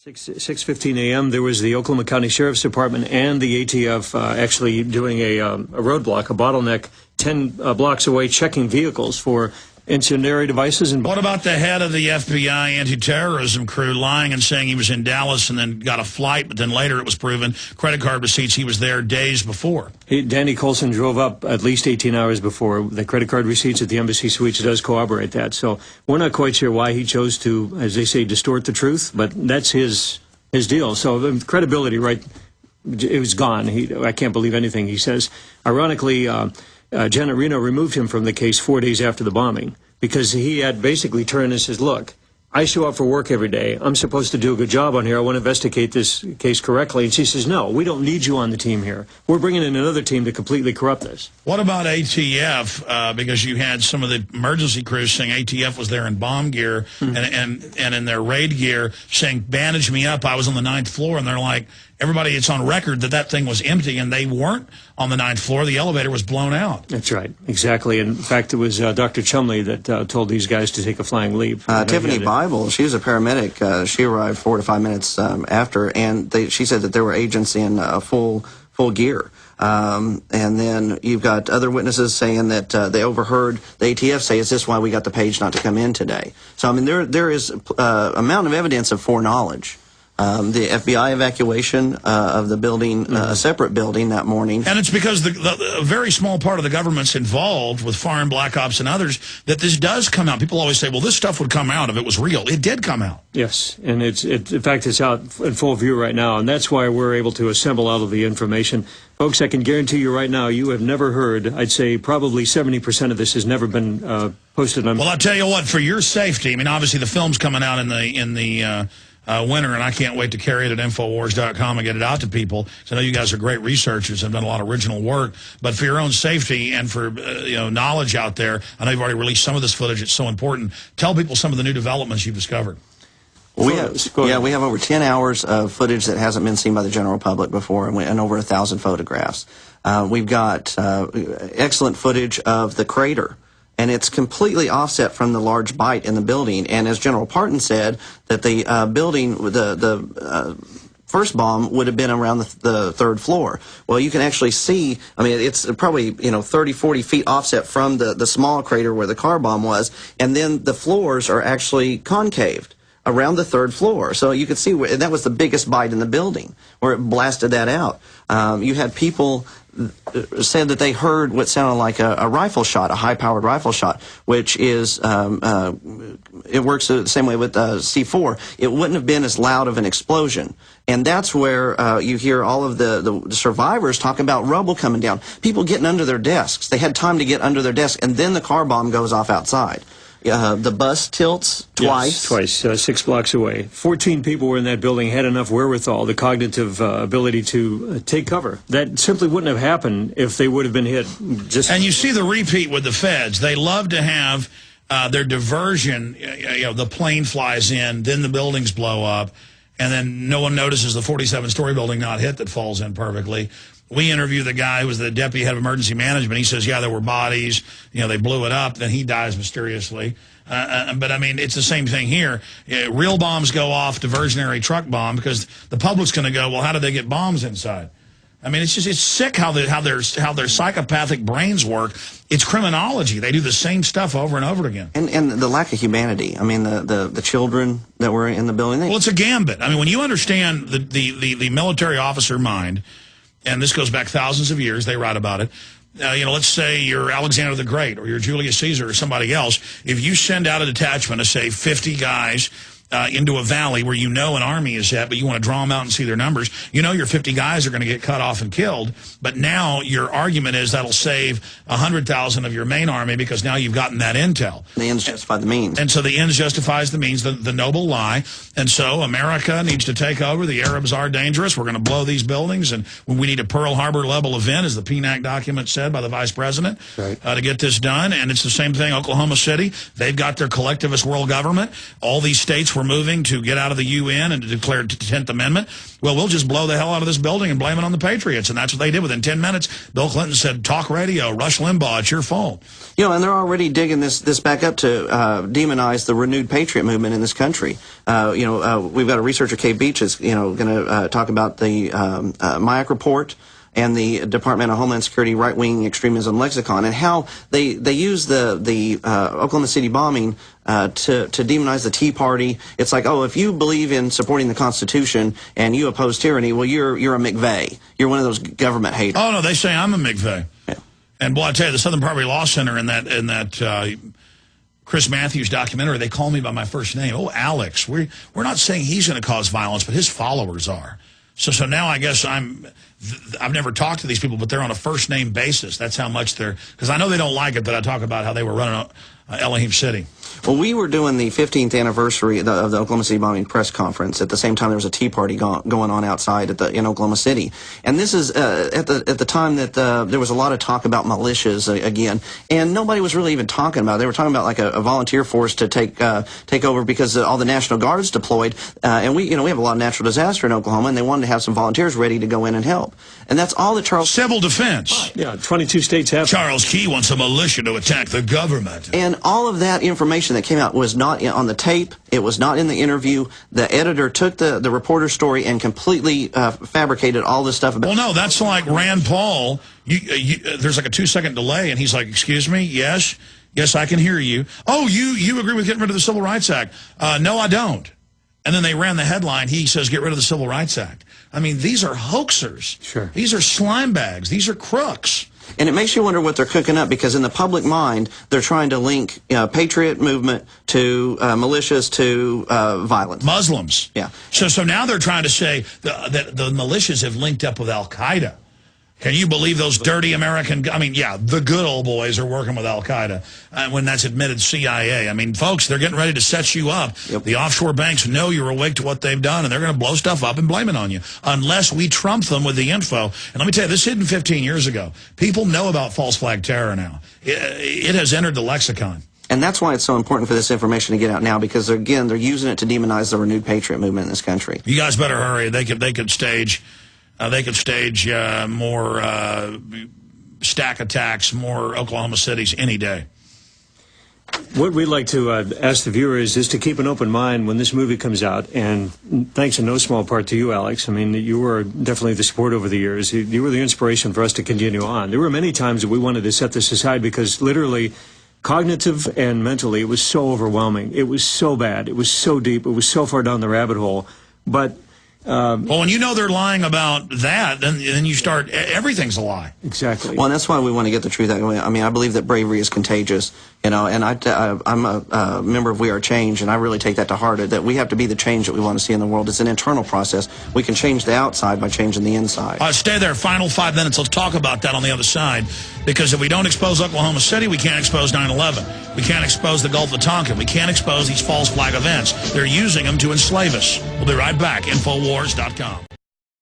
6:15 a.m. there was the Oklahoma County Sheriff's Department and the ATF actually doing a roadblock, a bottleneck 10 blocks away, checking vehicles for incendiary devices. And what about the head of the FBI anti-terrorism crew lying and saying he was in Dallas and then got a flight, but then later it was proven, credit card receipts, he was there days before? Danny Colson drove up at least 18 hours before. The credit card receipts at the embassy suites does corroborate that. So we're not quite sure why he chose to, as they say, distort the truth, but that's his deal. So the credibility, right, it was gone. I can't believe anything he says. Ironically, Janet Reno removed him from the case 4 days after the bombing because he had basically turned and says, look, I show up for work every day. I'm supposed to do a good job on here. I want to investigate this case correctly. And she says, no, we don't need you on the team here. We're bringing in another team to completely corrupt this. What about ATF? Because you had some of the emergency crews saying ATF was there in bomb gear and in their raid gear saying, bandage me up. I was on the 9th floor. And they're like, everybody, it's on record that that thing was empty, and they weren't on the 9th floor. The elevator was blown out. That's right. Exactly. In fact, it was Dr. Chumley that told these guys to take a flying leap. Tiffany Bible, she was a paramedic. She arrived 4 to 5 minutes after, and she said that there were agents in full gear. And then you've got other witnesses saying that they overheard the ATF say, is this why we got the page not to come in today? So, I mean, there is amount of evidence of foreknowledge. The FBI evacuation of the building, a separate building that morning. And it's because a very small part of the government's involved with foreign black ops and others that this does come out. People always say, well, this stuff would come out if it was real. It did come out. Yes, and in fact, it's out in full view right now, and that's why we're able to assemble all of the information. Folks, I can guarantee you right now, you have never heard, I'd say probably 70% of this has never been posted on. Well, I'll tell you what, for your safety, I mean, obviously the film's coming out in the winter, and I can't wait to carry it at Infowars.com and get it out to people. So I know you guys are great researchers and done a lot of original work. But for your own safety and for knowledge out there, I know you've already released some of this footage. It's so important. Tell people some of the new developments you've discovered. Well, we have over 10 hours of footage that hasn't been seen by the general public before, and over 1,000 photographs. We've got excellent footage of the crater. And it's completely offset from the large bite in the building. And as General Parton said, that the building, the first bomb would have been around the 3rd floor. Well, you can actually see, I mean, it's probably, 30, 40 feet offset from the small crater where the car bomb was. And then the floors are actually concaved around the 3rd floor. So you could see where, and that was the biggest bite in the building, where it blasted that out. You had people said that they heard what sounded like a rifle shot, a high-powered rifle shot, which is, it works the same way with C4. It wouldn't have been as loud of an explosion. And that's where you hear all of the survivors talking about rubble coming down, people getting under their desks. They had time to get under their desk, and then the car bomb goes off outside. The bus tilts twice. Yes, twice, 6 blocks away. 14 people were in that building, had enough wherewithal, the cognitive ability to take cover. That simply wouldn't have happened if they would have been hit. And you see the repeat with the feds. They love to have their diversion. The plane flies in, then the buildings blow up, and then no one notices the 47-story building not hit that falls in perfectly. We interview the guy who was the deputy head of emergency management. He says, yeah, there were bodies. They blew it up. Then he dies mysteriously. But, I mean, it's the same thing here. Real bombs go off, diversionary truck bomb, because the public's going to go, well, how did they get bombs inside? I mean, it's sick how their psychopathic brains work. It's criminology. They do the same stuff over and over again. And the lack of humanity. I mean, the children that were in the building. Well, it's a gambit. I mean, when you understand the military officer mind, and this goes back thousands of years, they write about it. Let's say you're Alexander the Great or you're Julius Caesar or somebody else. If you send out a detachment of, say, 50 guys into a valley where an army is at, but you want to draw them out and see their numbers, your 50 guys are going to get cut off and killed. But now your argument is that'll save 100,000 of your main army because now you've gotten that intel. The ends justify the means. And so the ends justifies the means, the noble lie. And so America needs to take over. The Arabs are dangerous. We're going to blow these buildings. And we need a Pearl Harbor level event, as the PNAC document said by the vice president, to get this done. And it's the same thing, Oklahoma City. They've got their collectivist world government. All these states were we're moving to get out of the UN and to declare the 10th Amendment, well, we'll just blow the hell out of this building and blame it on the Patriots. And that's what they did. Within 10 minutes, Bill Clinton said, talk radio, Rush Limbaugh, it's your fault. You know, and they're already digging this back up to demonize the renewed patriot movement in this country. We've got a researcher, Kay Beach, is going to talk about the MIAC report and the Department of Homeland Security right-wing extremism lexicon, and how they use the Oklahoma City bombing to demonize the Tea Party. It's like, oh, if you believe in supporting the Constitution and you oppose tyranny, well, you're a McVeigh. You're one of those government haters. Oh no, they say I'm a McVeigh. Yeah. And boy, I tell you, the Southern Poverty Law Center in that Chris Matthews documentary, they call me by my first name. Oh, Alex. We're not saying he's going to cause violence, but his followers are. So now I guess I've never talked to these people, but they're on a first name basis. That's how much they're, because I know they don't like it that I talk about how they were running Elohim City. Well, we were doing the 15th anniversary of the Oklahoma City bombing press conference. At the same time, there was a Tea Party going on outside in Oklahoma City. And this is at the time that there was a lot of talk about militias again, and nobody was really even talking about it. They were talking about like a volunteer force to take over because all the National Guard's deployed, and we have a lot of natural disaster in Oklahoma, and they wanted to have some volunteers ready to go in and help. And that's all that Charles... Civil defense. Yeah, 22 states have. Charles Key wants a militia to attack the government. And all of that information that came out was not on the tape. It was not in the interview. The editor took the reporter's story and completely fabricated all this stuff about... Well, no, that's like Rand Paul. There's like a 2-second delay, and he's like, excuse me, yes, I can hear you. Oh, you agree with getting rid of the Civil Rights Act? No, I don't. And then they ran the headline, he says, get rid of the Civil Rights Act. I mean, these are hoaxers. Sure. These are slime bags. These are crooks. And it makes you wonder what they're cooking up, because in the public mind, they're trying to link patriot movement to militias to violence. Muslims. Yeah. So now they're trying to say that the militias have linked up with Al-Qaeda. Can you believe those dirty American... I mean, yeah, the good old boys are working with Al-Qaeda when that's admitted CIA. I mean, folks, they're getting ready to set you up. Yep. The offshore banks know you're awake to what they've done, and they're going to blow stuff up and blame it on you unless we trump them with the info. And let me tell you, this hidden 15 years ago. People know about false flag terror now. It has entered the lexicon. And that's why it's so important for this information to get out now, because, again, they're using it to demonize the renewed patriot movement in this country. You guys better hurry. They could stage... more stack attacks, more Oklahoma cities any day. What we'd like to ask the viewers is to keep an open mind when this movie comes out, and thanks in no small part to you, Alex. I mean, you were definitely the support over the years. You were the inspiration for us to continue on. There were many times that we wanted to set this aside because literally, cognitive and mentally, it was so overwhelming. It was so bad. It was so deep. It was so far down the rabbit hole. But... well, when you know they're lying about that, then you start, everything's a lie. Exactly. Well, and that's why we want to get the truth out. I mean, I believe that bravery is contagious, and I'm a member of We Are Change, and I really take that to heart, that we have to be the change that we want to see in the world. It's an internal process. We can change the outside by changing the inside. Stay there. Final 5 minutes. Let's talk about that on the other side, because if we don't expose Oklahoma City, we can't expose 9/11. We can't expose the Gulf of Tonkin. We can't expose these false flag events. They're using them to enslave us. We'll be right back. Infowars.com.